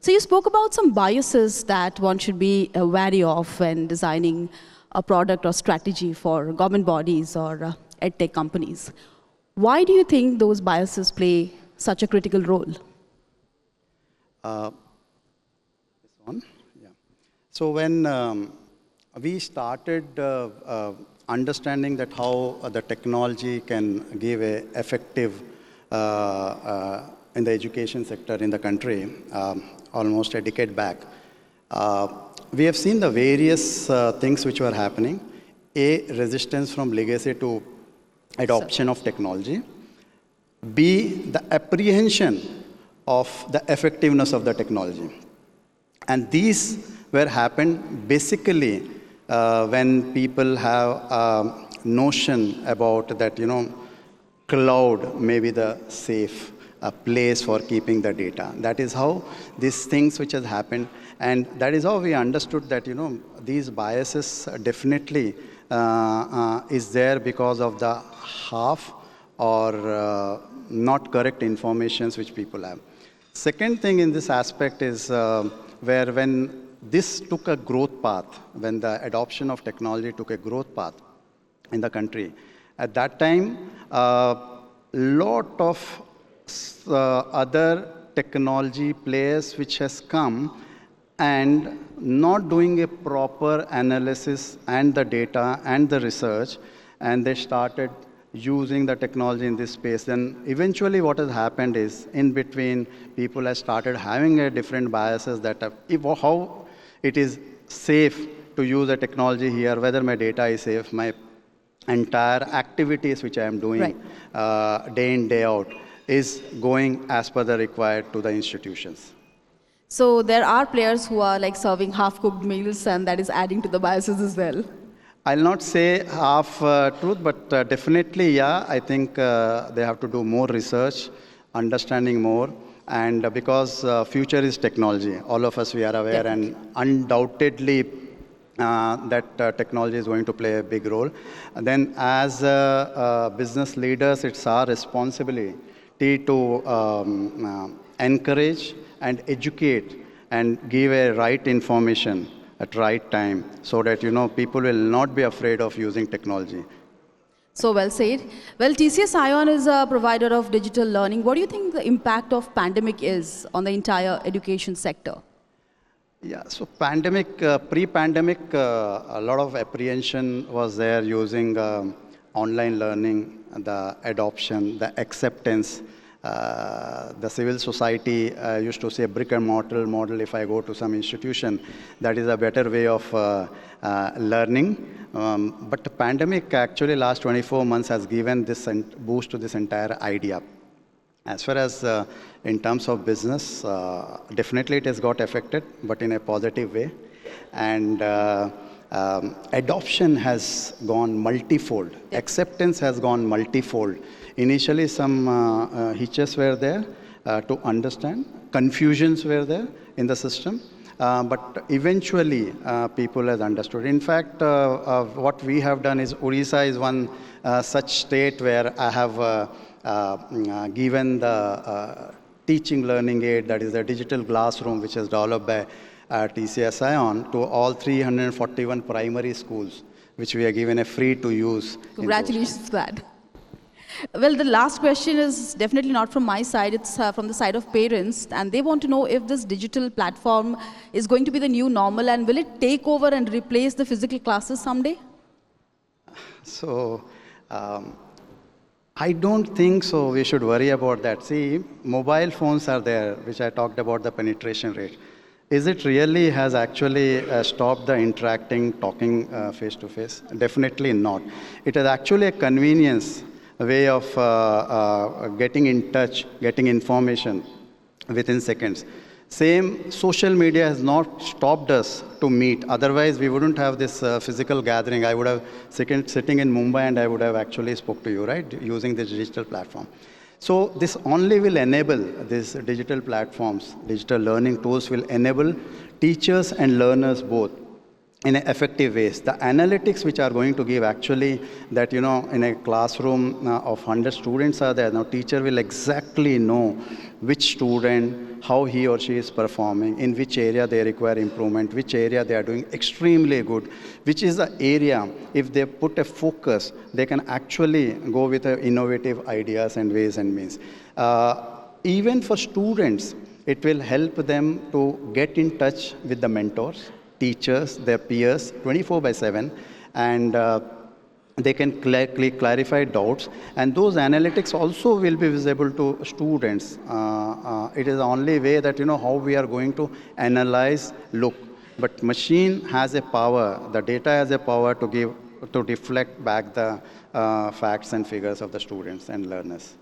So you spoke about some biases that one should be wary of when designing a product or strategy for government bodies or edtech companies. Why do you think those biases play such a critical role? This one, yeah. So when we started understanding that how the technology can give a effective in the education sector in the country, almost a decade back, we have seen the various things which were happening. A, resistance from legacy to adoption of technology. B, the apprehension of the effectiveness of the technology. And these were happened basically when people have a notion about that, cloud may be the safe place for keeping the data. That is how these things which has happened, and that is how we understood that, these biases definitely is there because of the half or not correct informations which people have. Second thing in this aspect is where when this took a growth path, when the adoption of technology took a growth path in the country, at that time, lot of other technology players which has come and not doing a proper analysis and the data and the research, and they started using the technology in this space. Then eventually what has happened is, in between, people have started having a different biases that how it is safe to use a technology here, whether my data is safe, my entire activities which I am doing day in, day out is going as per the required to the institutions. So there are players who are like serving half-cooked meals, and that is adding to the biases as well. I'll not say half truth, but definitely, yeah, I think they have to do more research, understanding more, and because future is technology, all of us, we are aware, and undoubtedly that technology is going to play a big role. And then as business leaders, it's our responsibility to encourage and educate and give a right information at right time, so that people will not be afraid of using technology. So well said. Well, TCS Ion is a provider of digital learning. What do you think the impact of pandemic is on the entire education sector? Yeah, so pandemic, pre-pandemic, a lot of apprehension was there using online learning, the adoption, the acceptance. The civil society used to say brick and mortar model. If I go to some institution, that is a better way of learning. But the pandemic actually last 24 months has given this boost to this entire idea. As far as in terms of business, definitely it has got affected, but in a positive way. And adoption has gone multifold. Acceptance has gone multifold. Initially, some hitches were there to understand. Confusions were there in the system. But eventually, people have understood. In fact, what we have done is, Odisha is one such state where I have given the teaching learning aid, that is the digital classroom, which is developed by TCS Ion, to all 341 primary schools, which we are given a free to use. Congratulations for that. Well, the last question is definitely not from my side. It's from the side of parents, and they want to know if this digital platform is going to be the new normal, and will it take over and replace the physical classes someday? So, I don't think so we should worry about that. See, mobile phones are there, which I talked about the penetration rate. Is it really has actually stopped the interacting, talking face to face? Definitely not. It is actually a convenience, a way of getting in touch, getting information within seconds. Same, social media has not stopped us to meet. Otherwise, we wouldn't have this physical gathering. I would have sitting in Mumbai, and I would have actually spoke to you, right, using this digital platform. So this only will enable, these digital platforms, digital learning tools will enable teachers and learners both in an effective ways. The analytics which are going to give actually that, in a classroom of 100 students are there, now teacher will exactly know which student, how he or she is performing, in which area they require improvement, which area they are doing extremely good, which is the area, if they put a focus, they can actually go with innovative ideas and ways and means. Even for students, it will help them to get in touch with the mentors, teachers, their peers, 24/7, and they can clarify doubts. And those analytics also will be visible to students. It is the only way that, how we are going to analyze, look. But machine has a power, the data has a power to reflect back the facts and figures of the students and learners.